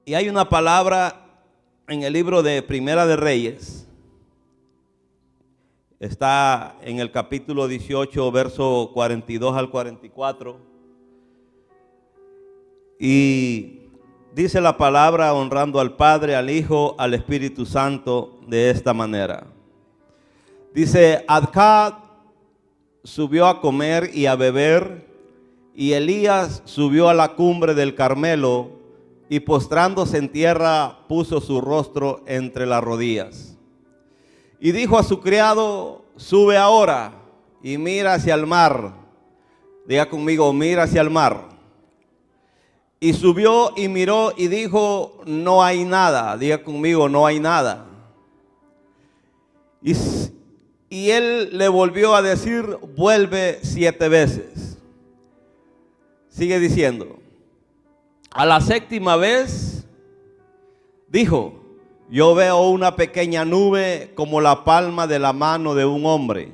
Y hay una palabra en el libro de Primera de Reyes. Está en el capítulo 18, verso 42 al 44. Y dice la palabra honrando al Padre, al Hijo, al Espíritu Santo de esta manera. Dice, Acab subió a comer y a beber, y Elías subió a la cumbre del Carmelo, y postrándose en tierra puso su rostro entre las rodillas. Y dijo a su criado, sube ahora y mira hacia el mar. Diga conmigo, mira hacia el mar. Y subió y miró y dijo, no hay nada. Diga conmigo, no hay nada. Y él le volvió a decir, vuelve 7 veces. Sigue diciendo. A la 7ª vez dijo, yo veo una pequeña nube como la palma de la mano de un hombre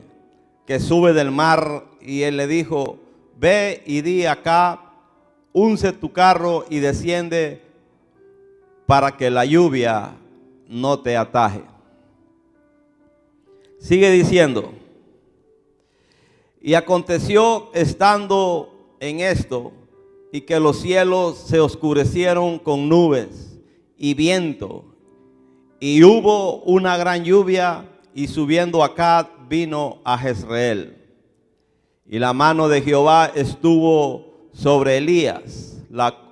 que sube del mar. Y él le dijo, ve y di acá, unce tu carro y desciende para que la lluvia no te ataje. Sigue diciendo, y aconteció estando en esto, y que los cielos se oscurecieron con nubes y viento, y hubo una gran lluvia, y subiendo Acab vino a Jezreel. Y la mano de Jehová estuvo sobre Elías,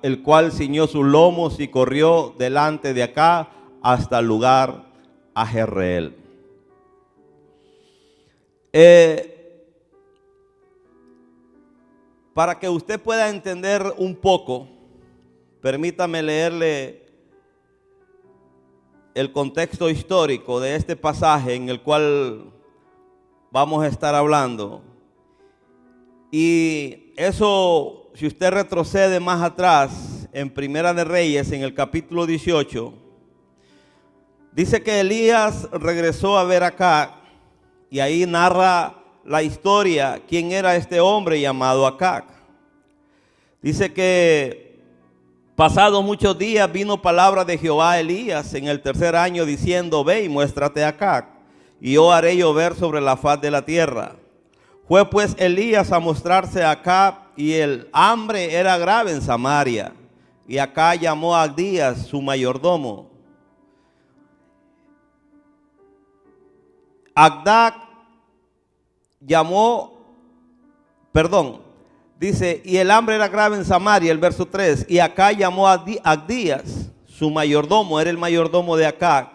el cual ciñó sus lomos y corrió delante de Acab hasta el lugar a Jezreel. Para que usted pueda entender un poco, permítame leerle el contexto histórico de este pasaje en el cual vamos a estar hablando. Y eso, si usted retrocede más atrás, en Primera de Reyes, en el capítulo 18, dice que Elías regresó a ver acá, y ahí narra la historia, quién era este hombre llamado Acab. Dice que pasados muchos días vino palabra de Jehová a Elías en el 3er año diciendo, ve y muéstrate a Acab, y yo haré llover sobre la faz de la tierra. Fue pues Elías a mostrarse a Acab, y el hambre era grave en Samaria. Y Acab llamó a Abdías, su mayordomo. Dice, y el hambre era grave en Samaria, el verso 3, y Acab llamó a Abdías, su mayordomo, era el mayordomo de Acab,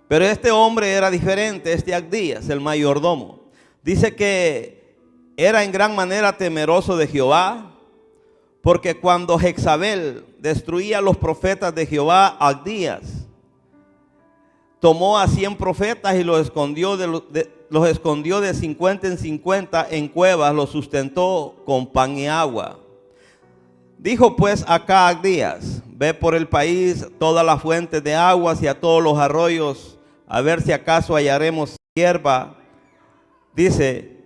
pero este hombre era diferente, este Abdías, el mayordomo. Dice que era en gran manera temeroso de Jehová, porque cuando Jezabel destruía a los profetas de Jehová, Abdías tomó a 100 profetas y los escondió de 50 en 50 en cuevas, los sustentó con pan y agua. Dijo pues acá a Abdías, ve por el país todas las fuentes de aguas y a todos los arroyos, a ver si acaso hallaremos hierba. Dice,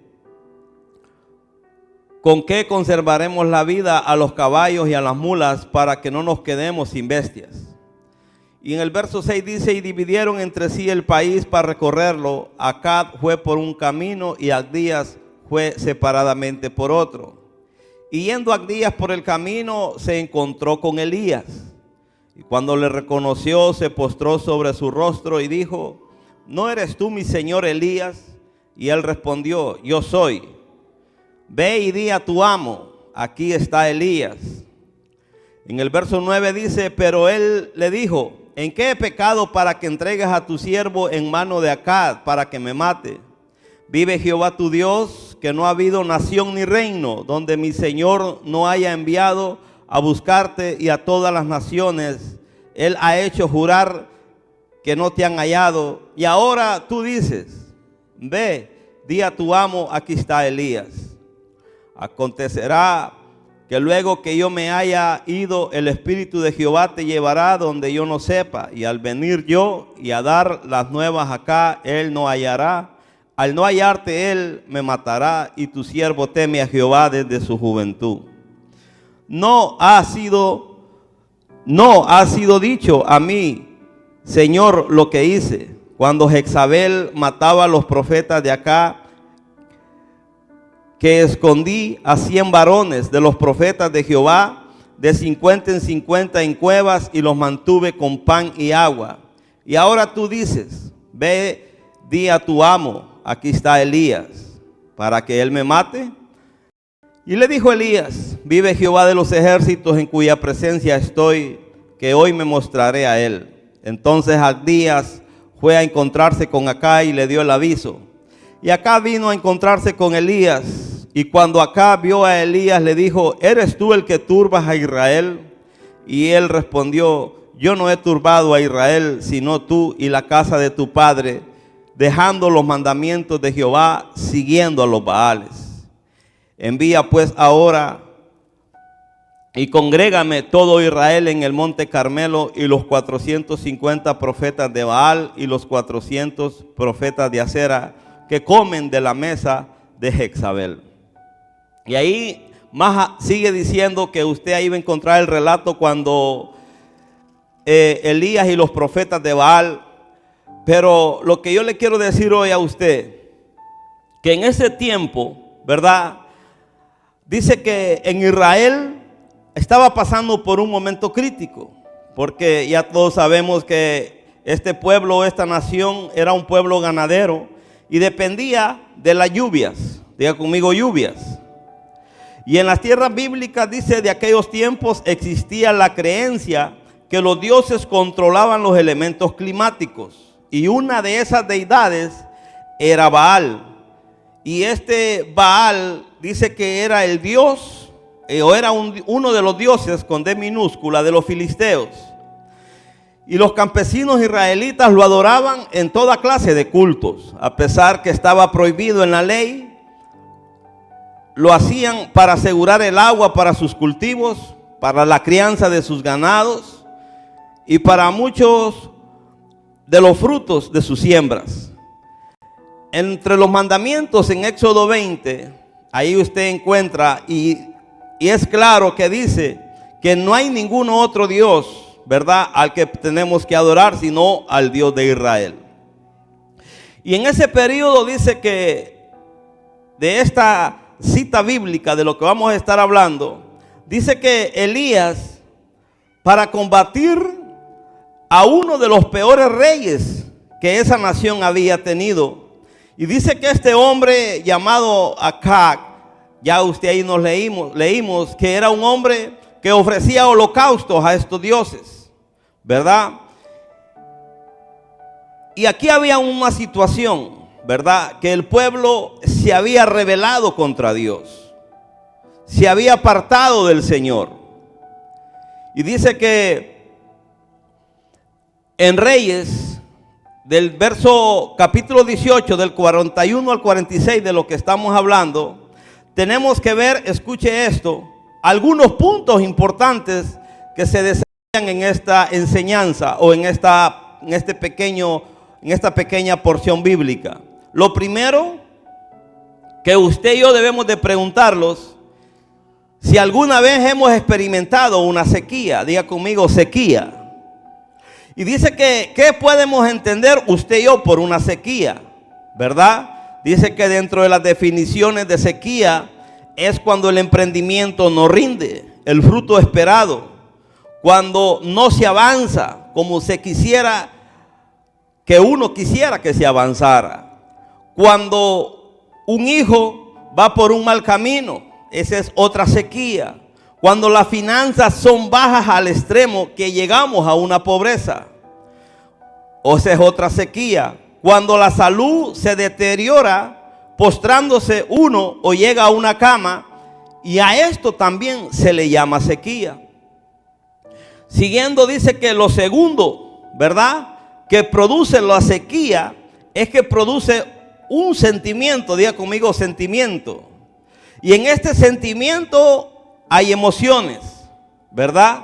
¿con qué conservaremos la vida a los caballos y a las mulas para que no nos quedemos sin bestias? Y en el verso 6 dice, y dividieron entre sí el país para recorrerlo. Acab fue por un camino y Abdías fue separadamente por otro. Y yendo Abdías por el camino, se encontró con Elías. Y cuando le reconoció, se postró sobre su rostro y dijo, ¿no eres tú mi señor Elías? Y él respondió, yo soy. Ve y di a tu amo, aquí está Elías. En el verso 9 dice, pero él le dijo, ¿en qué he pecado para que entregues a tu siervo en mano de Acab para que me mate? Vive Jehová tu Dios, que no ha habido nación ni reino donde mi Señor no haya enviado a buscarte, y a todas las naciones Él ha hecho jurar que no te han hallado. Y ahora tú dices, ve, di a tu amo, aquí está Elías. Acontecerá que luego que yo me haya ido, el Espíritu de Jehová te llevará donde yo no sepa, y al venir yo y a dar las nuevas acá, él no hallará. Al no hallarte él, me matará, y tu siervo teme a Jehová desde su juventud. No ha sido no ha sido dicho a mí, Señor, lo que hice cuando Jezabel mataba a los profetas de acá, que escondí a 100 varones de los profetas de Jehová, de 50 en 50 en cuevas, y los mantuve con pan y agua. Y ahora tú dices, ve, di a tu amo, aquí está Elías, para que él me mate. Y le dijo Elías, vive Jehová de los ejércitos, en cuya presencia estoy, que hoy me mostraré a él. Entonces Abdías fue a encontrarse con Acá y le dio el aviso. Y Acá vino a encontrarse con Elías. Y cuando Acá vio a Elías, le dijo, ¿eres tú el que turbas a Israel? Y él respondió, yo no he turbado a Israel, sino tú y la casa de tu padre, dejando los mandamientos de Jehová, siguiendo a los Baales. Envía pues ahora y congrégame todo Israel en el monte Carmelo, y los 450 profetas de Baal y los 400 profetas de Acera, que comen de la mesa de Jezabel. Y ahí más sigue diciendo que usted ahí va a encontrar el relato cuando Elías y los profetas de Baal. Pero lo que yo le quiero decir hoy a usted, que en ese tiempo, ¿verdad? Dice que en Israel estaba pasando por un momento crítico, porque ya todos sabemos que este pueblo, esta nación, era un pueblo ganadero y dependía de las lluvias. Diga conmigo, lluvias. Y en las tierras bíblicas, dice, de aquellos tiempos existía la creencia que los dioses controlaban los elementos climáticos. Y una de esas deidades era Baal. Y este Baal dice que era el dios, o era uno de los dioses con D minúscula de los filisteos. Y los campesinos israelitas lo adoraban en toda clase de cultos, a pesar que estaba prohibido en la ley. Lo hacían para asegurar el agua para sus cultivos, para la crianza de sus ganados y para muchos de los frutos de sus siembras. Entre los mandamientos en Éxodo 20, ahí usted encuentra y es claro que dice que no hay ningún otro Dios, ¿verdad?, al que tenemos que adorar, sino al Dios de Israel. Y en ese periodo dice que de esta cita bíblica de lo que vamos a estar hablando, dice que Elías, para combatir a uno de los peores reyes que esa nación había tenido, y dice que este hombre llamado Acab, ya usted ahí nos leímos que era un hombre que ofrecía holocaustos a estos dioses, ¿verdad? Y aquí había una situación, ¿verdad? Que el pueblo se había rebelado contra Dios, se había apartado del Señor. Y dice que en Reyes, del verso capítulo 18, del 41 al 46 de lo que estamos hablando, tenemos que ver, escuche esto, algunos puntos importantes que se desarrollan en esta enseñanza o en esta pequeña porción bíblica. Lo primero que usted y yo debemos de preguntarlos, si alguna vez hemos experimentado una sequía. Diga conmigo, sequía. Y dice que, ¿qué podemos entender usted y yo por una sequía? ¿Verdad? Dice que dentro de las definiciones de sequía es cuando el emprendimiento no rinde el fruto esperado, cuando no se avanza como se quisiera, que uno quisiera que se avanzara. Cuando un hijo va por un mal camino, esa es otra sequía. Cuando las finanzas son bajas al extremo que llegamos a una pobreza, esa es otra sequía. Cuando la salud se deteriora, postrándose uno o llega a una cama, y a esto también se le llama sequía. Siguiendo, dice que lo segundo, ¿verdad?, que produce la sequía es que produce un sentimiento. Diga conmigo, sentimiento. Y en este sentimiento hay emociones, ¿verdad?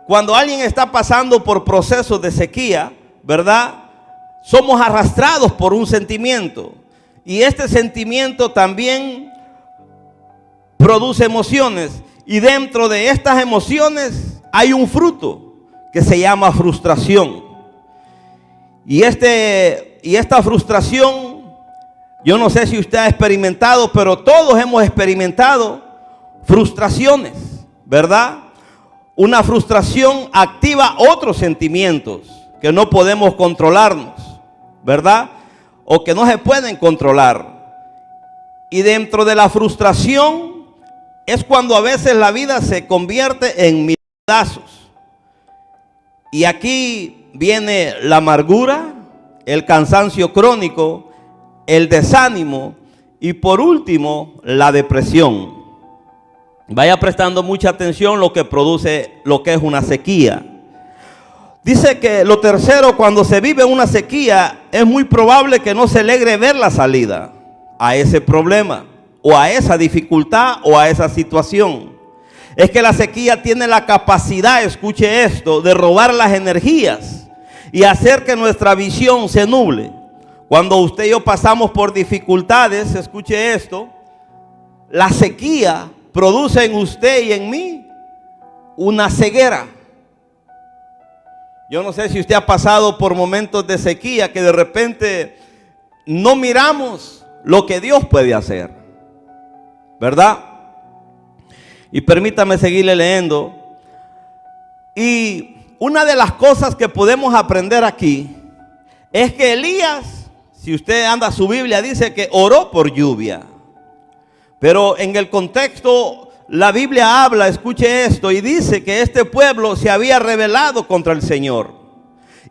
Cuando alguien está pasando por procesos de sequía, ¿verdad?, somos arrastrados por un sentimiento. Y este sentimiento también produce emociones. Y dentro de estas emociones hay un fruto. que se llama frustración. Y esta frustración, yo no sé si usted ha experimentado, pero todos hemos experimentado frustraciones, ¿verdad? Una frustración activa otros sentimientos que no podemos controlarnos, ¿verdad? O que no se pueden controlar. Y dentro de la frustración es cuando a veces la vida se convierte en mil pedazos. Y aquí viene la amargura, el cansancio crónico, el desánimo y por último la depresión. Vaya prestando mucha atención lo que produce lo que es una sequía. Dice que lo tercero, cuando se vive una sequía, es muy probable que no se logre ver la salida a ese problema o a esa dificultad o a esa situación. Es que la sequía tiene la capacidad, escuche esto, de robar las energías y hacer que nuestra visión se nuble. Cuando usted y yo pasamos por dificultades, escuche esto, la sequía produce en usted y en mí una ceguera. Yo no sé si usted ha pasado por momentos de sequía que de repente no miramos lo que Dios puede hacer, ¿verdad? Y permítame seguirle leyendo. Y una de las cosas que podemos aprender aquí es que Elías, si usted anda a su Biblia, dice que oró por lluvia. Pero en el contexto, la Biblia habla, escuche esto, y dice que este pueblo se había rebelado contra el Señor.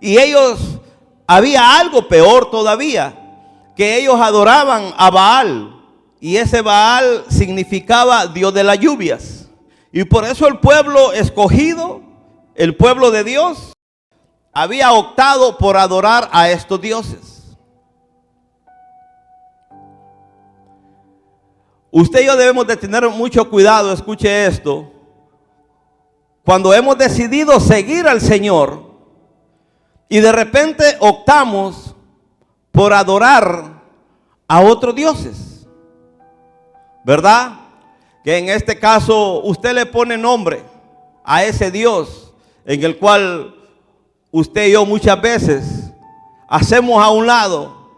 Y ellos, había algo peor todavía, que ellos adoraban a Baal. Y ese Baal significaba Dios de las lluvias. Y por eso el pueblo escogido, el pueblo de Dios, había optado por adorar a estos dioses. Usted y yo debemos de tener mucho cuidado, escuche esto. Cuando hemos decidido seguir al Señor y de repente optamos por adorar a otros dioses, ¿verdad? Que en este caso usted le pone nombre a ese Dios en el cual usted y yo muchas veces hacemos a un lado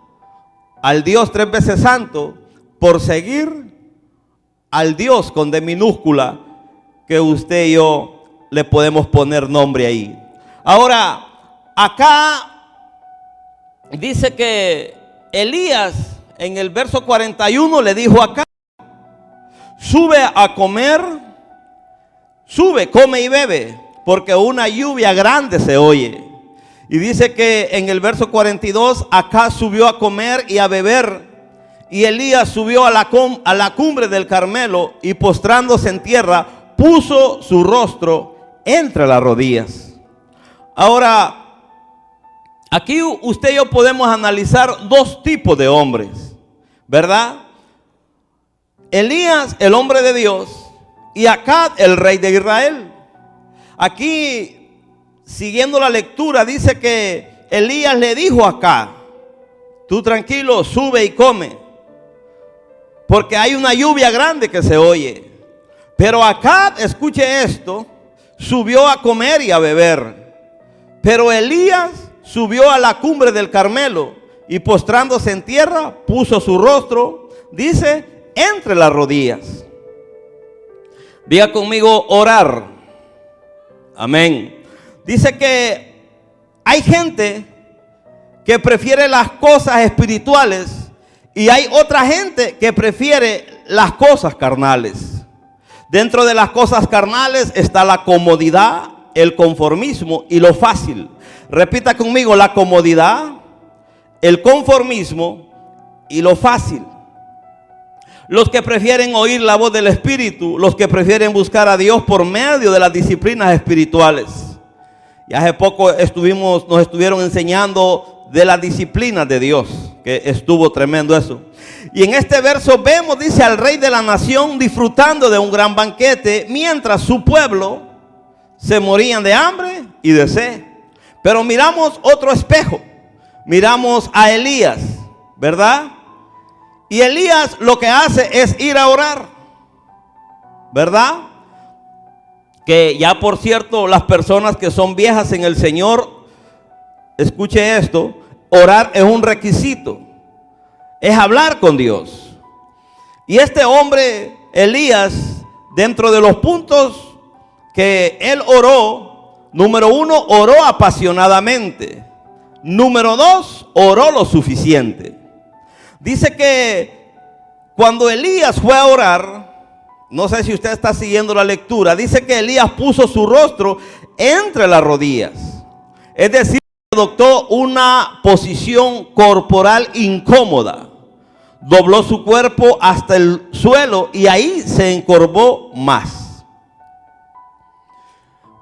al Dios tres veces santo por seguir al Dios con D minúscula que usted y yo le podemos poner nombre ahí. Ahora, acá dice que Elías en el verso 41 le dijo acá: sube a comer, sube, come y bebe, porque una lluvia grande se oye. Y dice que en el verso 42, acá subió a comer y a beber. Y Elías subió a la cumbre del Carmelo y postrándose en tierra, puso su rostro entre las rodillas. Ahora, aquí usted y yo podemos analizar dos tipos de hombres, ¿verdad? Elías, el hombre de Dios, y Acab, el rey de Israel. Aquí, siguiendo la lectura, dice que Elías le dijo a Acab: tú tranquilo, sube y come, porque hay una lluvia grande que se oye. Pero Acab, escuche esto, subió a comer y a beber. Pero Elías subió a la cumbre del Carmelo y postrándose en tierra, puso su rostro, dice, entre las rodillas. Diga conmigo, orar. Amén. Dice que hay gente que prefiere las cosas espirituales y hay otra gente que prefiere las cosas carnales. Dentro de las cosas carnales está la comodidad, el conformismo y lo fácil. Repita conmigo: la comodidad, el conformismo y lo fácil. Los que prefieren oír la voz del Espíritu, los que prefieren buscar a Dios por medio de las disciplinas espirituales. Y hace poco nos estuvieron enseñando de las disciplinas de Dios, que estuvo tremendo eso. Y en este verso vemos, dice, al rey de la nación disfrutando de un gran banquete, mientras su pueblo se morían de hambre y de sed. Pero miramos otro espejo, miramos a Elías, ¿verdad? Y Elías lo que hace es ir a orar, ¿verdad? que ya por cierto las personas que son viejas en el Señor, escuche esto, orar es un requisito, es hablar con Dios. Y este hombre, Elías, dentro de los puntos que él oró, número 1, oró apasionadamente. Número 2, oró lo suficiente. Dice que cuando Elías fue a orar, no sé si usted está siguiendo la lectura, dice que Elías puso su rostro entre las rodillas. Es decir, adoptó una posición corporal incómoda. Dobló su cuerpo hasta el suelo y ahí se encorvó más.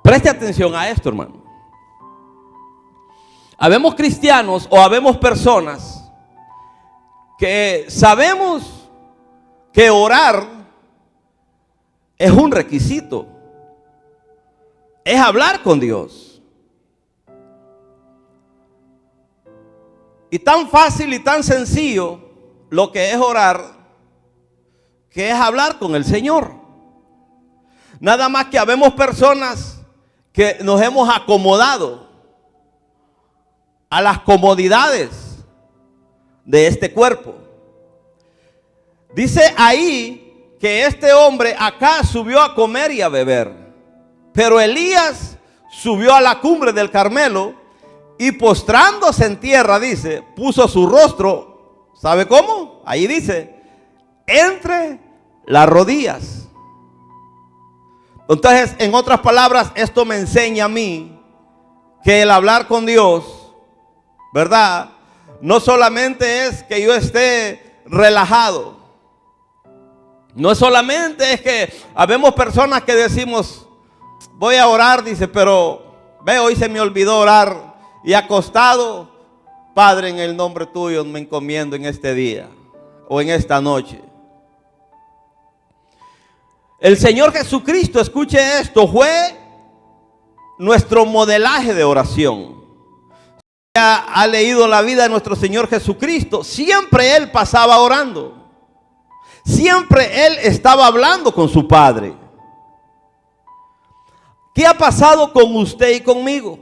Preste atención a esto, hermano. Habemos cristianos o habemos personas que sabemos que orar es un requisito, es hablar con Dios. Y tan fácil y tan sencillo lo que es orar, que es hablar con el Señor. Nada más que habemos personas que nos hemos acomodado a las comodidades de este cuerpo. Dice ahí que este hombre acá subió a comer y a beber, pero Elías subió a la cumbre del Carmelo y postrándose en tierra, dice, puso su rostro, ¿sabe cómo? Ahí dice, entre las rodillas. Entonces, en otras palabras, esto me enseña a mí que el hablar con Dios, ¿verdad? No solamente es que yo esté relajado. No solamente es que habemos personas que decimos, voy a orar, dice, pero ve, hoy se me olvidó orar y acostado, Padre, en el nombre tuyo me encomiendo en este día o en esta noche. El Señor Jesucristo, escuche esto, fue nuestro modelaje de oración. Ha leído la vida de nuestro Señor Jesucristo, siempre Él pasaba orando. Siempre Él estaba hablando con su Padre. ¿Qué ha pasado con usted y conmigo?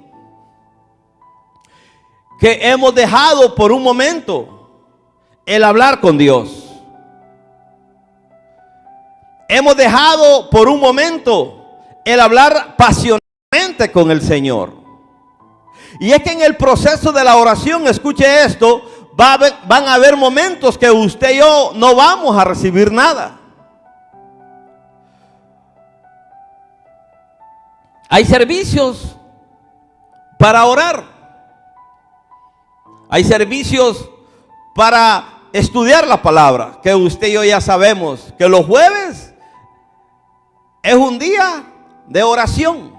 Que hemos dejado por un momento el hablar con Dios. Hemos dejado por un momento el hablar pasionalmente con el Señor. Y es que en el proceso de la oración, escuche esto, van a haber momentos que usted y yo no vamos a recibir nada. Hay servicios para orar. Hay servicios para estudiar la palabra, que usted y yo ya sabemos que los jueves es un día de oración.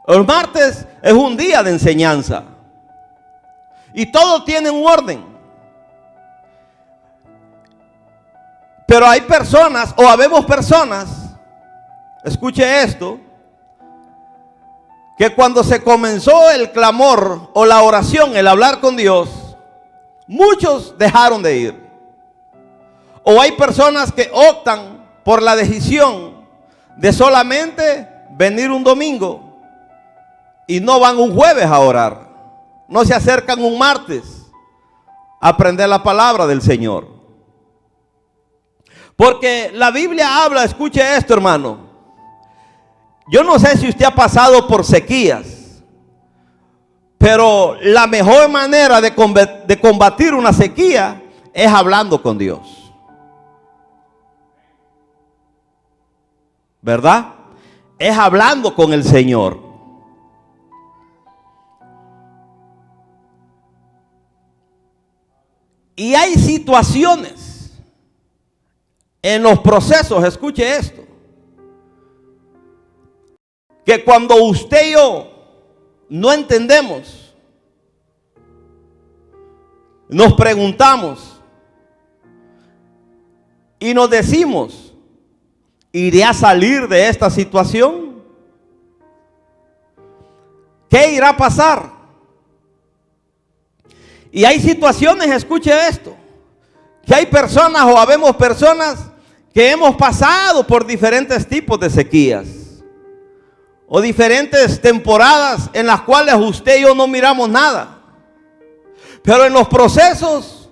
Los martes es un día de enseñanza. Y todo tiene un orden. Pero hay personas, o habemos personas, escuche esto, que cuando se comenzó el clamor o la oración, el hablar con Dios, muchos dejaron de ir. O hay personas que optan por la decisión de solamente venir un domingo y no van un jueves a orar. No se acercan un martes a aprender la palabra del Señor. Porque la Biblia habla, escuche esto, hermano. Yo no sé si usted ha pasado por sequías, pero la mejor manera de combatir una sequía es hablando con Dios. ¿Verdad? Es hablando con el Señor. Y hay situaciones en los procesos, escuche esto, que cuando usted y yo no entendemos, nos preguntamos y nos decimos, ¿iré a salir de esta situación? ¿Qué irá a pasar? Y hay situaciones, escuche esto, que hay personas o habemos personas que hemos pasado por diferentes tipos de sequías o diferentes temporadas en las cuales usted y yo no miramos nada. Pero en los procesos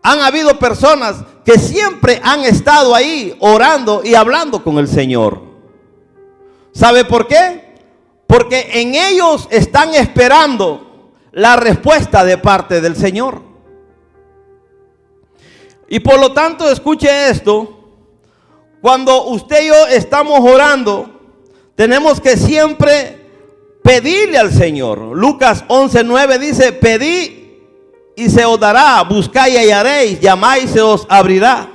han habido personas que siempre han estado ahí orando y hablando con el Señor. ¿Sabe por qué? Porque en ellos están esperando la respuesta de parte del Señor. Y por lo tanto, escuche esto: cuando usted y yo estamos orando, tenemos que siempre pedirle al Señor. Lucas 11:9 dice: pedid y se os dará, buscad y hallaréis, llamad y se os abrirá.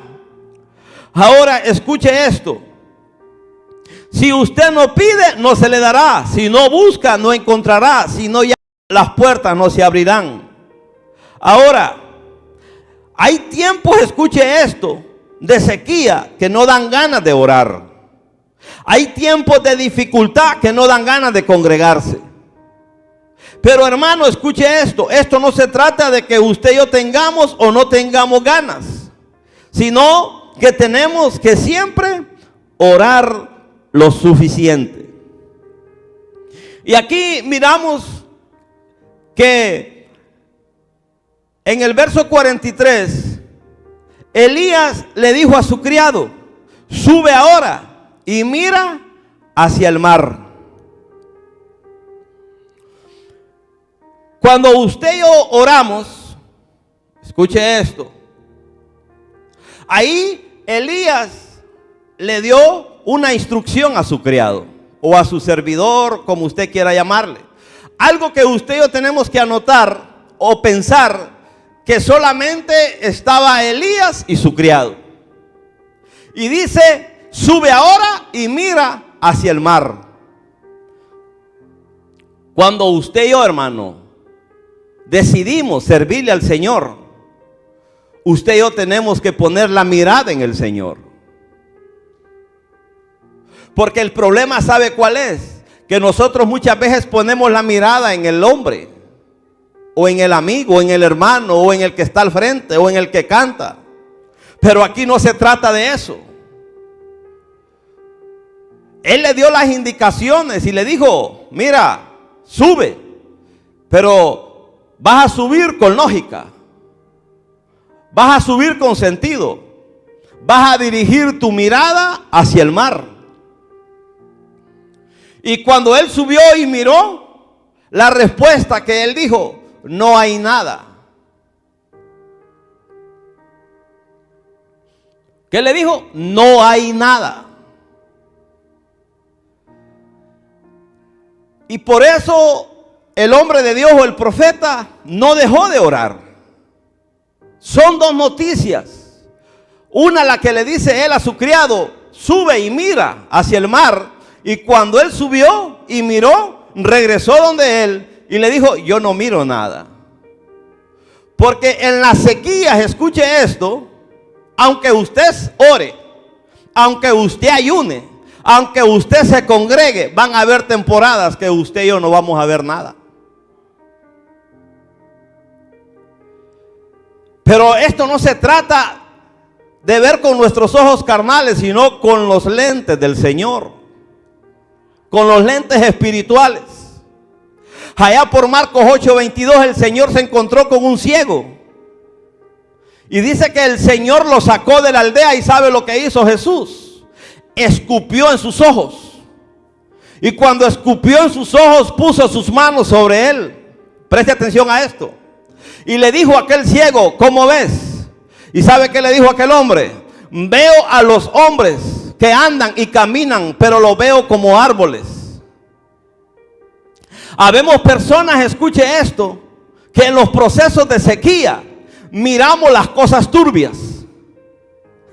Ahora escuche esto: si usted no pide, no se le dará; si no busca, no encontrará; si no llama, las puertas no se abrirán. Ahora, hay tiempos, escuche esto, de sequía que no dan ganas de orar. Hay tiempos de dificultad que no dan ganas de congregarse. Pero hermano, escuche esto: esto no se trata de que usted y yo tengamos o no tengamos ganas, sino que tenemos que siempre orar lo suficiente. Y aquí miramos que en el verso 43, Elías le dijo a su criado: sube ahora y mira hacia el mar. Cuando usted y yo oramos, escuche esto, ahí Elías le dio una instrucción a su criado o a su servidor, como usted quiera llamarle. Algo que usted y yo tenemos que anotar o pensar: que solamente estaba Elías y su criado. Y dice: sube ahora y mira hacia el mar. Cuando usted y yo, hermano, decidimos servirle al Señor, usted y yo tenemos que poner la mirada en el Señor. Porque el problema, ¿sabe cuál es? Que nosotros muchas veces ponemos la mirada en el hombre, o en el amigo, o en el hermano, o en el que está al frente, o en el que canta. Pero aquí no se trata de eso. Él le dio las indicaciones y le dijo: mira, sube, pero vas a subir con lógica, vas a subir con sentido, vas a dirigir tu mirada hacia el mar. Y cuando él subió y miró, la respuesta que él dijo: no hay nada. ¿Qué le dijo? No hay nada. Y por eso el hombre de Dios o el profeta no dejó de orar. Son dos noticias. Una, la que le dice él a su criado: sube y mira hacia el mar. Y cuando él subió y miró, regresó donde él y le dijo: yo no miro nada. Porque en las sequías, escuche esto, aunque usted ore, aunque usted ayune, aunque usted se congregue, van a haber temporadas que usted y yo no vamos a ver nada. Pero esto no se trata de ver con nuestros ojos carnales, sino con los lentes del Señor, con los lentes espirituales. Allá por Marcos 8:22, el Señor se encontró con un ciego. Y dice que el Señor lo sacó de la aldea. ¿Y sabe lo que hizo Jesús? Escupió en sus ojos. Y cuando escupió en sus ojos, puso sus manos sobre él. Preste atención a esto. Y le dijo a aquel ciego: ¿cómo ves? ¿Y sabe qué le dijo aquel hombre? Veo a los hombres que andan y caminan, pero los veo como árboles. Habemos personas, escuche esto, que en los procesos de sequía miramos las cosas turbias.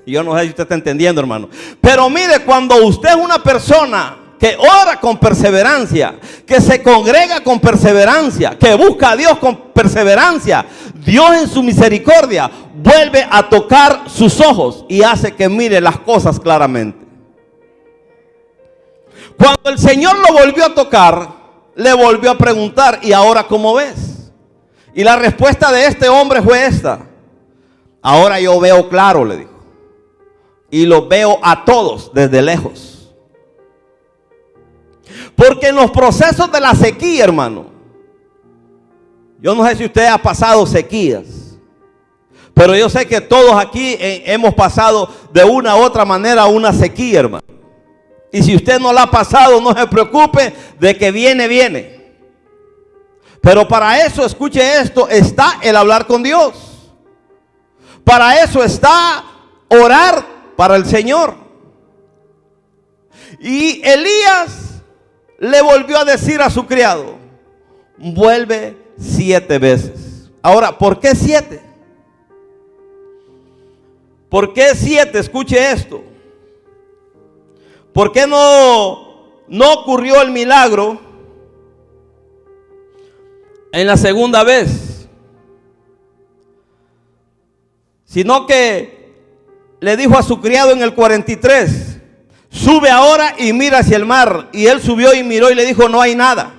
Yo no sé si usted está entendiendo, hermano. Pero mire, cuando usted es una persona que ora con perseverancia, que se congrega con perseverancia, que busca a Dios con perseverancia, Dios en su misericordia vuelve a tocar sus ojos y hace que mire las cosas claramente. Cuando el Señor lo volvió a tocar, le volvió a preguntar: ¿y ahora cómo ves? Y la respuesta de este hombre fue esta: ahora yo veo claro, le dijo. y los veo a todos desde lejos. Porque en los procesos de la sequía, hermano, yo no sé si usted ha pasado sequías, pero yo sé que todos aquí hemos pasado de una u otra manera una sequía, hermano. Y si usted no la ha pasado, no se preocupe, de que viene, viene. Pero para eso, escuche esto, está el hablar con Dios. Para eso está orar para el Señor. Y Elías le volvió a decir a su criado: vuelve 7 veces. Ahora, ¿por qué 7? ¿Por qué 7? Escuche esto. ¿Por qué no ocurrió el milagro en la segunda vez? Sino que le dijo a su criado en el 43: sube ahora y mira hacia el mar. Y él subió y miró y le dijo: no hay nada.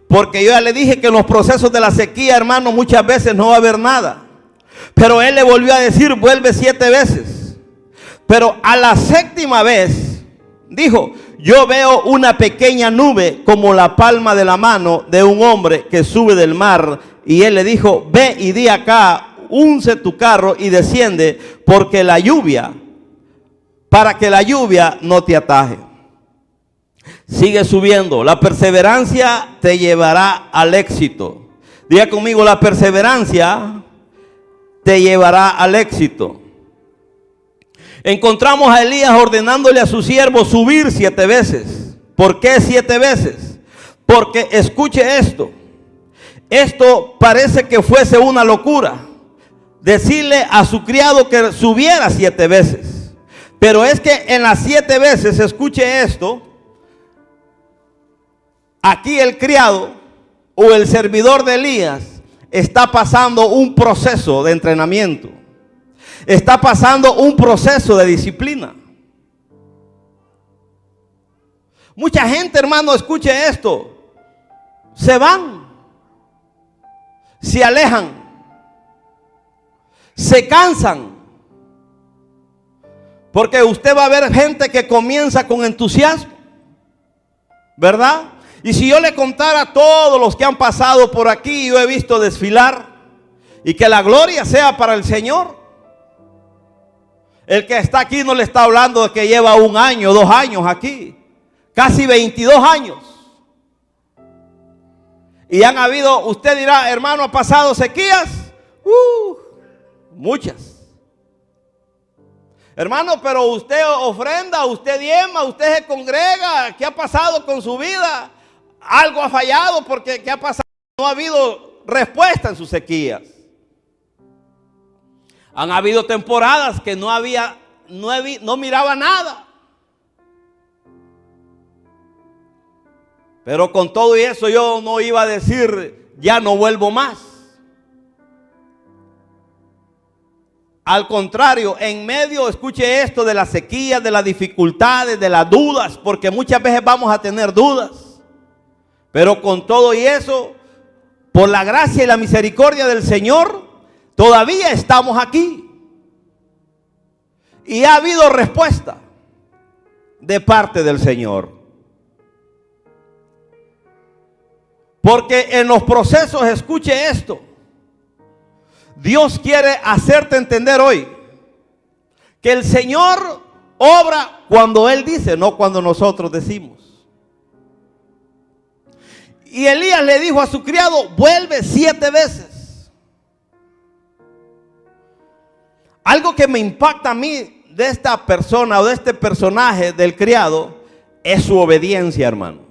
Porque yo ya le dije que en los procesos de la sequía, hermano, muchas veces no va a haber nada. Pero él le volvió a decir: vuelve 7 veces. Pero a la 7ª vez dijo: yo veo una pequeña nube como la palma de la mano de un hombre que sube del mar. Y él le dijo: ve y di acá, unce tu carro y desciende, porque la lluvia, para que la lluvia no te ataje. Sigue subiendo. La perseverancia te llevará al éxito. Diga conmigo: la perseverancia te llevará al éxito. Encontramos a Elías ordenándole a su siervo subir 7 veces. ¿Por qué 7 veces? Porque escuche esto. Esto parece que fuese una locura, decirle a su criado que subiera 7 veces. Pero es que en las 7 veces, escuche esto, aquí el criado o el servidor de Elías está pasando un proceso de entrenamiento. Está pasando un proceso de disciplina. Mucha gente, hermano, escuche esto, se van, se alejan, se cansan. Porque usted va a ver gente que comienza con entusiasmo, ¿verdad? Y si yo le contara todos los que han pasado por aquí, yo he visto desfilar, y que la gloria sea para el Señor. El que está aquí no le está hablando de que lleva 1 año, 2 años aquí, casi 22 años. Y han habido, usted dirá: hermano, ¿ha pasado sequías? Muchas. Hermano, pero usted ofrenda, usted diezma, usted se congrega. ¿Qué ha pasado con su vida? Algo ha fallado, porque ¿qué ha pasado? No ha habido respuesta en sus sequías. Han habido temporadas que no miraba nada. Pero con todo y eso yo no iba a decir: ya no vuelvo más. Al contrario, en medio, escuche esto, de la sequía, de las dificultades, de las dudas, porque muchas veces vamos a tener dudas. Pero con todo y eso, por la gracia y la misericordia del Señor, todavía estamos aquí. Y ha habido respuesta de parte del Señor. Porque en los procesos, escuche esto, Dios quiere hacerte entender hoy que el Señor obra cuando Él dice, no cuando nosotros decimos. Y Elías le dijo a su criado: vuelve 7 veces. Algo que me impacta a mí de esta persona o de este personaje del criado es su obediencia, hermano.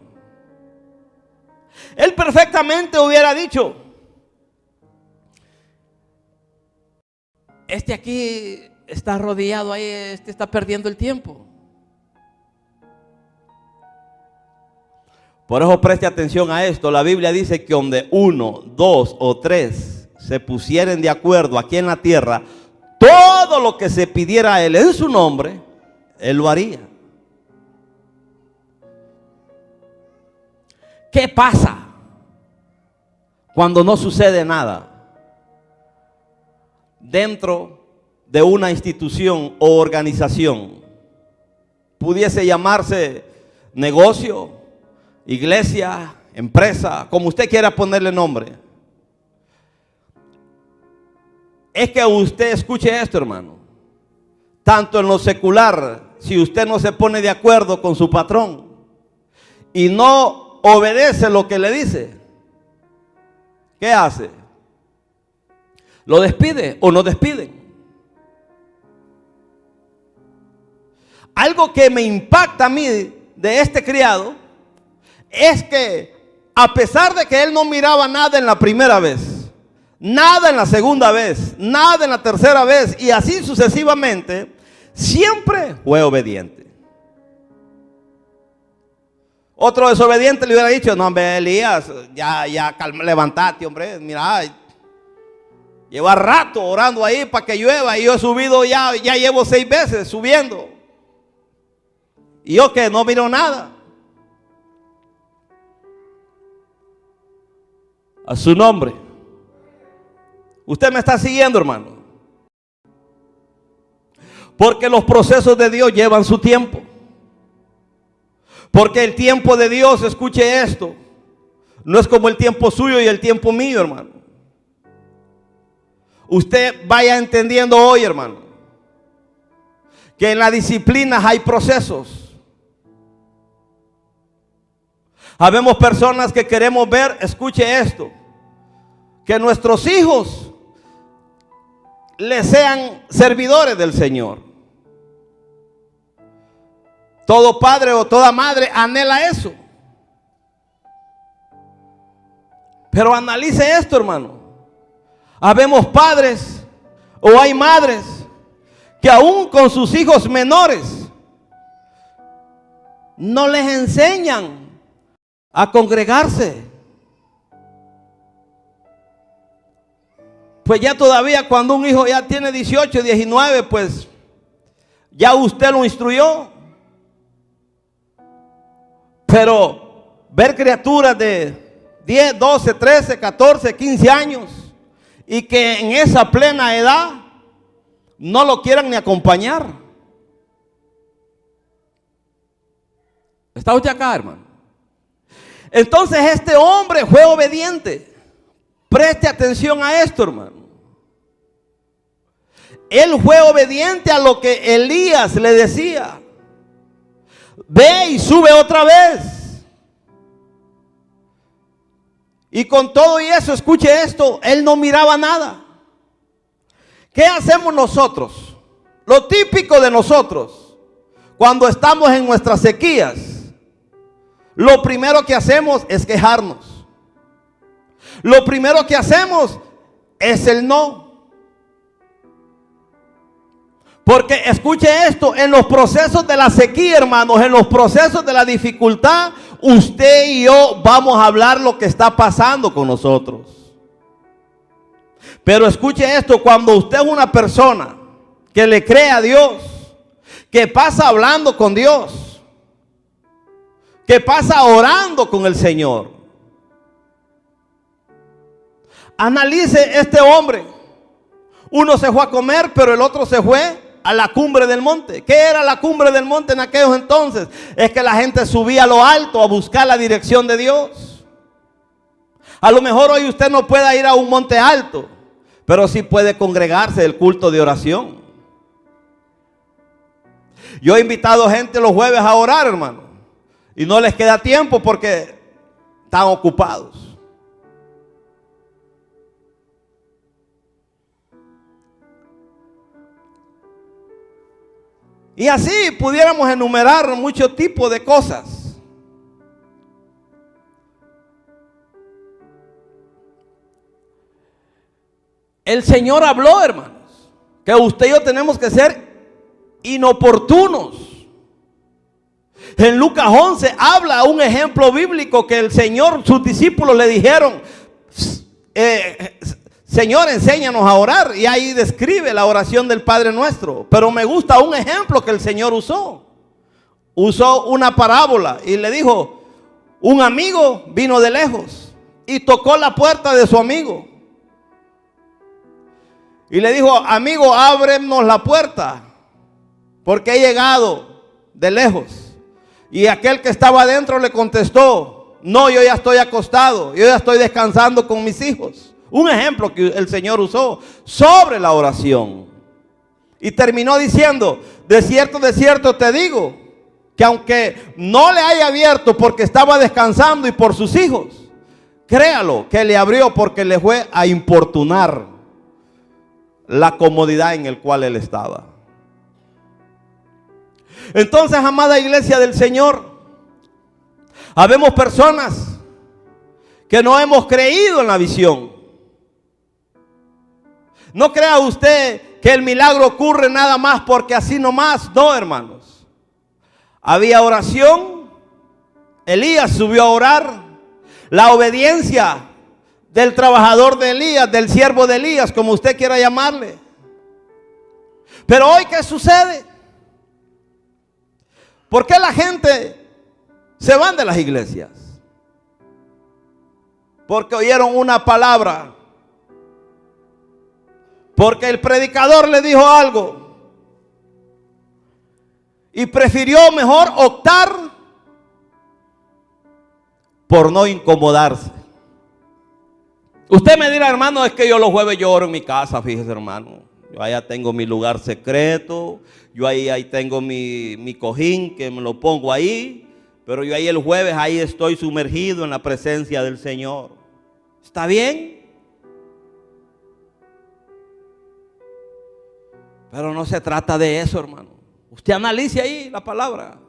Él perfectamente hubiera dicho: este aquí está arrodillado ahí, este está perdiendo el tiempo. Por eso preste atención a esto. La Biblia dice que donde 1, 2 o 3 se pusieren de acuerdo aquí en la tierra, todo lo que se pidiera a Él en su nombre, Él lo haría. ¿Qué pasa cuando no sucede nada dentro de una institución o organización. Pudiese llamarse negocio, iglesia, empresa, como usted quiera ponerle nombre. Es que usted escuche esto, hermano. Tanto en lo secular, si usted no se pone de acuerdo con su patrón y no obedece lo que le dice, ¿qué hace? ¿Lo despide o no despiden? Algo que me impacta a mí de este criado es que a pesar de que él no miraba nada en la primera vez, nada en la segunda vez, nada en la tercera vez y así sucesivamente, siempre fue obediente. Otro desobediente le hubiera dicho: no, hombre, Elías, ya calma, levantate, hombre, mira, lleva rato orando ahí para que llueva y yo he subido ya llevo 6 veces subiendo. Y yo que no miro nada. A su nombre. Usted me está siguiendo, hermano. Porque los procesos de Dios llevan su tiempo. Porque el tiempo de Dios, escuche esto, no es como el tiempo suyo y el tiempo mío, hermano. Usted vaya entendiendo hoy, hermano, que en la disciplina hay procesos. Habemos personas que queremos ver, escuche esto, que nuestros hijos le sean servidores del Señor. Todo padre o toda madre anhela eso. Pero analice esto, hermano. Habemos padres o hay madres que aún con sus hijos menores no les enseñan a congregarse. Pues ya todavía cuando un hijo ya tiene 18, 19, pues ya usted lo instruyó. Pero ver criaturas de 10, 12, 13, 14, 15 años y que en esa plena edad no lo quieran ni acompañar. ¿Está usted acá, hermano? Entonces este hombre fue obediente. Preste atención a esto, hermano. Él fue obediente a lo que Elías le decía. Ve y sube otra vez. Y con todo y eso, escuche esto, él no miraba nada. ¿Qué hacemos nosotros? Lo típico de nosotros, cuando estamos en nuestras sequías, lo primero que hacemos es quejarnos. Lo primero que hacemos es el no. Porque escuche esto, en los procesos de la sequía, hermanos, en los procesos de la dificultad, usted y yo vamos a hablar lo que está pasando con nosotros. Pero escuche esto, cuando usted es una persona que le cree a Dios, que pasa hablando con Dios, que pasa orando con el Señor. Analice este hombre. Uno se fue a comer, pero el otro se fue a la cumbre del monte. ¿Qué era la cumbre del monte en aquellos entonces? Es que la gente subía a lo alto a buscar la dirección de Dios. A lo mejor hoy usted no pueda ir a un monte alto, pero sí puede congregarse del culto de oración. Yo he invitado gente los jueves a orar, hermano, y no les queda tiempo porque están ocupados. Y así pudiéramos enumerar muchos tipos de cosas. El Señor habló, hermanos, que usted y yo tenemos que ser inoportunos. En Lucas 11 habla un ejemplo bíblico que el Señor, sus discípulos le dijeron: Señor, enséñanos a orar. Y ahí describe la oración del Padre Nuestro. Pero me gusta un ejemplo que el Señor usó. Usó una parábola y le dijo: un amigo vino de lejos y tocó la puerta de su amigo. Y le dijo: amigo, ábrenos la puerta, porque he llegado de lejos. Y aquel que estaba adentro le contestó: no, yo ya estoy acostado, yo ya estoy descansando con mis hijos. Un ejemplo que el Señor usó sobre la oración. Y terminó diciendo: de cierto te digo, que aunque no le haya abierto porque estaba descansando y por sus hijos, créalo que le abrió porque le fue a importunar la comodidad en el cual él estaba. Entonces, amada iglesia del Señor, habemos personas que no hemos creído en la visión. No crea usted que el milagro ocurre nada más porque así nomás. No, hermanos. Había oración. Elías subió a orar. La obediencia del trabajador de Elías, del siervo de Elías, como usted quiera llamarle. Pero hoy, ¿qué sucede? ¿Por qué la gente se van de las iglesias? Porque oyeron una palabra. Porque el predicador le dijo algo. Y prefirió mejor optar por no incomodarse. Usted me dirá: hermano, es que yo los jueves yo oro en mi casa. Fíjese, hermano, yo allá tengo mi lugar secreto. Yo ahí tengo mi cojín que me lo pongo ahí. Pero yo ahí el jueves ahí estoy sumergido en la presencia del Señor. ¿Está bien? Pero no se trata de eso, hermano. Usted analice ahí la palabra.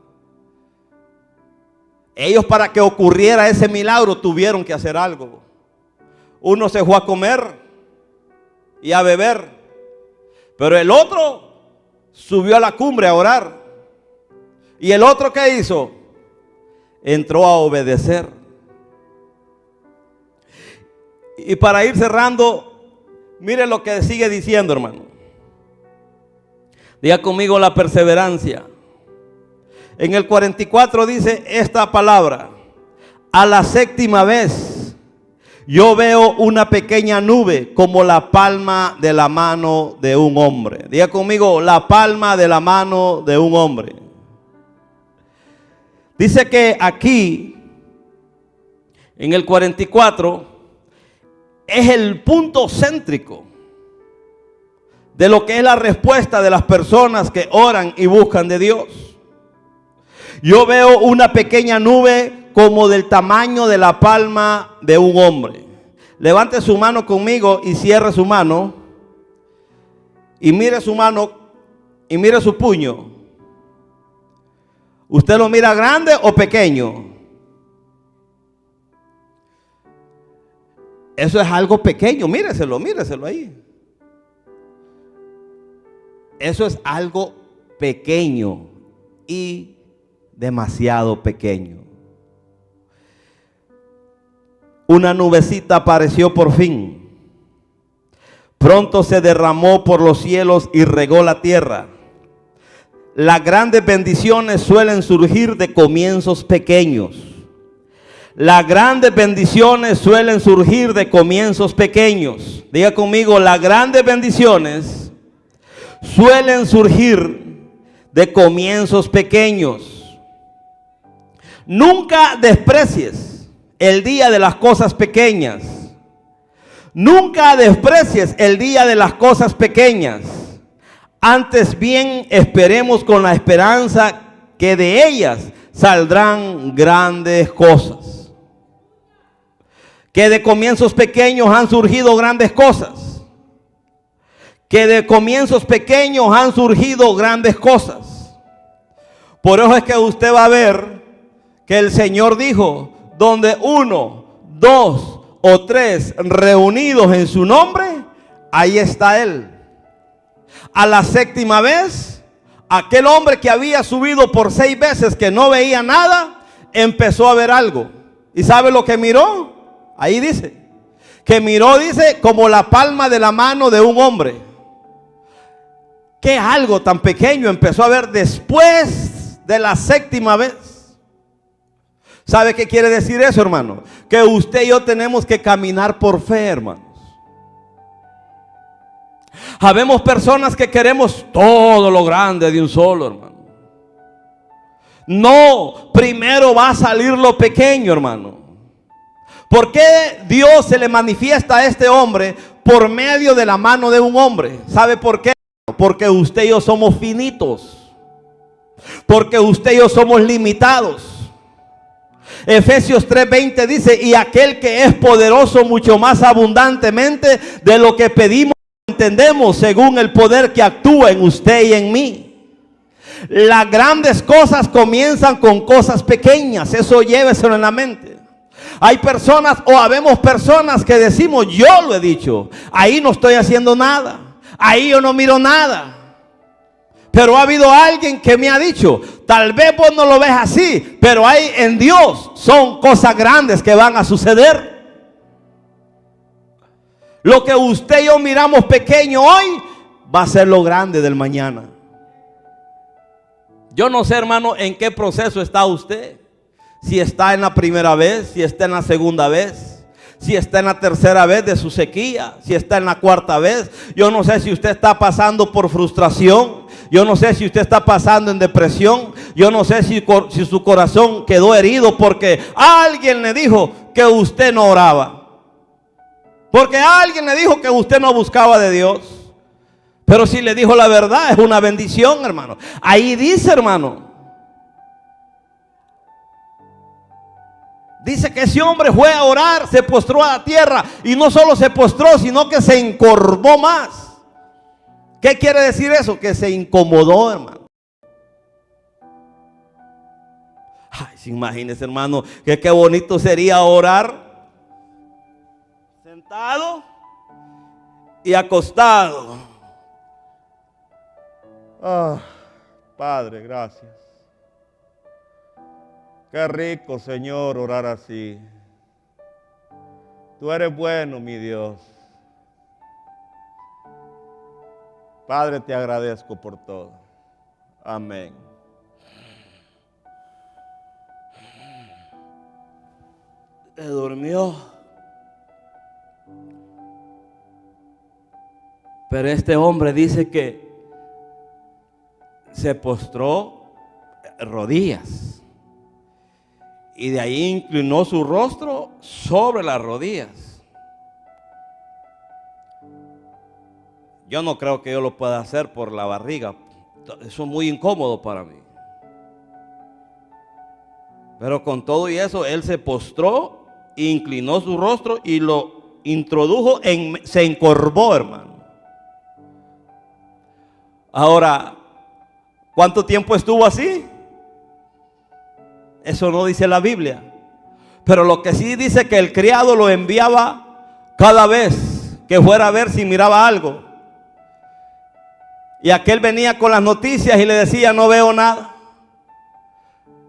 Ellos, para que ocurriera ese milagro, tuvieron que hacer algo. Uno se fue a comer y a beber, pero el otro subió a la cumbre a orar. ¿Y el otro qué hizo? Entró a obedecer. Y para ir cerrando, mire lo que sigue diciendo, hermano. Diga conmigo: la perseverancia. En el 44 dice esta palabra: a la séptima vez yo veo una pequeña nube como la palma de la mano de un hombre. Diga conmigo: la palma de la mano de un hombre. Dice que aquí, en el 44, es el punto céntrico de lo que es la respuesta de las personas que oran y buscan de Dios. Yo veo una pequeña nube como del tamaño de la palma de un hombre. Levante su mano conmigo y cierre su mano. Y mire su mano y mire su puño. ¿Usted lo mira grande o pequeño? Eso es algo pequeño. Míreselo ahí. Eso es algo pequeño y demasiado pequeño. Una nubecita apareció por fin. Pronto se derramó por los cielos y regó la tierra. Las grandes bendiciones suelen surgir de comienzos pequeños. Las grandes bendiciones suelen surgir de comienzos pequeños. Diga conmigo: las grandes bendiciones suelen surgir de comienzos pequeños. Nunca desprecies el día de las cosas pequeñas. Nunca desprecies el día de las cosas pequeñas. Antes bien, esperemos con la esperanza que de ellas saldrán grandes cosas. Que de comienzos pequeños han surgido grandes cosas. Que de comienzos pequeños han surgido grandes cosas. Por eso es que usted va a ver que el Señor dijo: donde 1, 2 o 3 reunidos en su nombre, ahí está Él. A la séptima vez, aquel hombre que había subido por 6 veces, que no veía nada, empezó a ver algo. ¿Y sabe lo que miró? Ahí dice que miró, dice, como la palma de la mano de un hombre. ¿Qué algo tan pequeño empezó a ver después de la séptima vez? ¿Sabe qué quiere decir eso, hermano? Que usted y yo tenemos que caminar por fe, hermanos. Habemos personas que queremos todo lo grande de un solo, hermano. No, primero va a salir lo pequeño, hermano. ¿Por qué Dios se le manifiesta a este hombre por medio de la mano de un hombre? ¿Sabe por qué? Porque usted y yo somos finitos. Porque usted y yo somos limitados. Efesios 3:20 dice: y aquel que es poderoso mucho más abundantemente de lo que pedimos o entendemos, según el poder que actúa en usted y en mí. Las grandes cosas comienzan con cosas pequeñas. Eso lléveselo en la mente. Hay personas, o habemos personas que decimos: yo lo he dicho, ahí no estoy haciendo nada, ahí yo no miro nada. Pero ha habido alguien que me ha dicho: tal vez vos no lo ves así, pero hay en Dios son cosas grandes que van a suceder. Lo que usted y yo miramos pequeño hoy va a ser lo grande del mañana. Yo no sé, hermano, en qué proceso está usted. Si está en la primera vez, si está en la segunda vez, si está en la tercera vez de su sequía, si está en la cuarta vez. Yo no sé si usted está pasando por frustración. Yo no sé si usted está pasando en depresión. Yo no sé si su corazón quedó herido porque alguien le dijo que usted no oraba, porque alguien le dijo que usted no buscaba de Dios. Pero si le dijo la verdad, es una bendición, hermano. Ahí dice, hermano, dice que ese hombre fue a orar, se postró a la tierra, y no solo se postró, sino que se encorvó más. ¿Qué quiere decir eso? Que se incomodó, hermano. Ay, imagínese, hermano, que qué bonito sería orar sentado y acostado. Ah, Padre, gracias. Qué rico, Señor, orar así. Tú eres bueno, mi Dios. Padre, te agradezco por todo. Amén. Se durmió. Pero este hombre dice que se postró rodillas. Y de ahí inclinó su rostro sobre las rodillas. Yo no creo que yo lo pueda hacer por la barriga. Eso es muy incómodo para mí. Pero con todo y eso, él se postró, inclinó su rostro y lo introdujo, se encorvó, hermano. Ahora, ¿cuánto tiempo estuvo así? Eso no dice la Biblia. Pero lo que sí dice que el criado lo enviaba cada vez que fuera a ver si miraba algo. Y aquel venía con las noticias y le decía: no veo nada.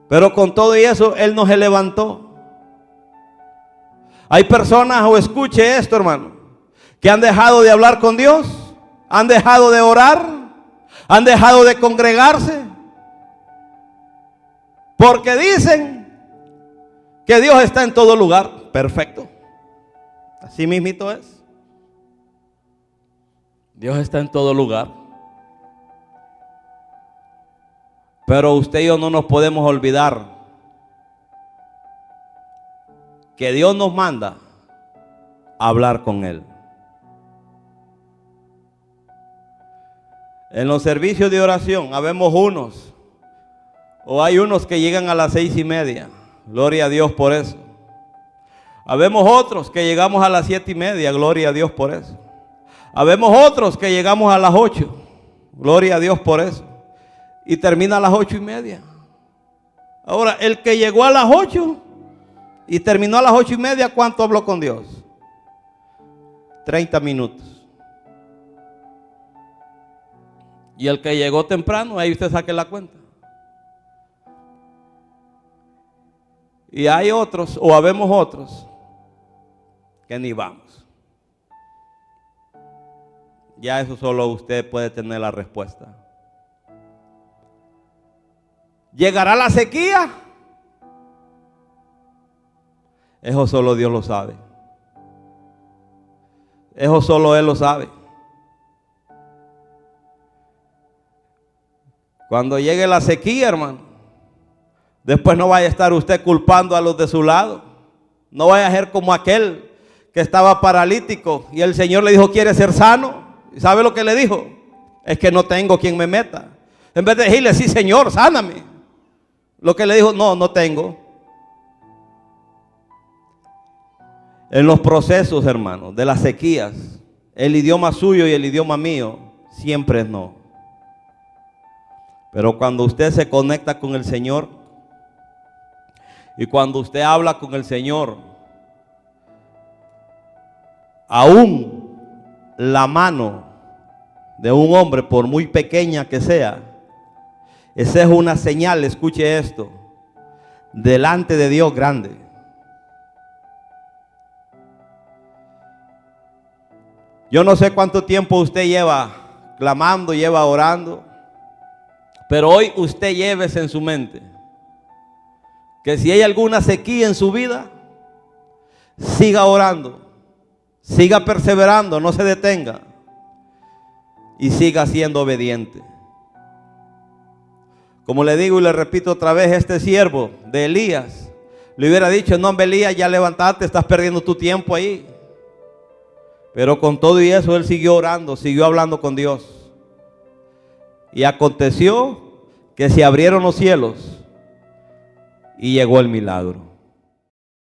Pero con todo y eso, él no se levantó. Hay personas, o escuche esto, hermano, que han dejado de hablar con Dios, han dejado de orar, han dejado de congregarse, porque dicen que Dios está en todo lugar. Perfecto. Así mismito es. Dios está en todo lugar. Pero usted y yo no nos podemos olvidar que Dios nos manda a hablar con Él. En los servicios de oración habemos unos, o hay unos que llegan a las 6:30. Gloria a Dios por eso. Habemos otros que llegamos a las 7:30. Gloria a Dios por eso. Habemos otros que llegamos a las 8. Gloria a Dios por eso. Y termina a las 8:30. Ahora, el que llegó a las 8 y terminó a las 8:30, ¿cuánto habló con Dios? 30 minutos. Y el que llegó temprano, ahí usted saque la cuenta. Y hay otros, o habemos otros, que ni vamos. Ya eso solo usted puede tener la respuesta. ¿Llegará la sequía? Eso solo Dios lo sabe. Eso solo Él lo sabe. Cuando llegue la sequía, hermano, después no vaya a estar usted culpando a los de su lado. No vaya a ser como aquel que estaba paralítico y el Señor le dijo, ¿quiere ser sano? ¿Y sabe lo que le dijo? Es que no tengo quien me meta. En vez de decirle, sí, Señor, sáname, lo que le dijo, no, no tengo. En los procesos, hermanos, de las sequías, el idioma suyo y el idioma mío siempre es no. Pero cuando usted se conecta con el Señor y cuando usted habla con el Señor, aún la mano de un hombre, por muy pequeña que sea, esa es una señal, escuche esto, delante de Dios grande. Yo no sé cuánto tiempo usted lleva clamando, lleva orando, pero hoy usted llévese en su mente que si hay alguna sequía en su vida, siga orando, siga perseverando, no se detenga y siga siendo obediente. Como le digo y le repito otra vez, este siervo de Elías le hubiera dicho, no, Elías, ya levantate, estás perdiendo tu tiempo ahí. Pero con todo y eso él siguió orando, siguió hablando con Dios. Y aconteció que se abrieron los cielos y llegó el milagro.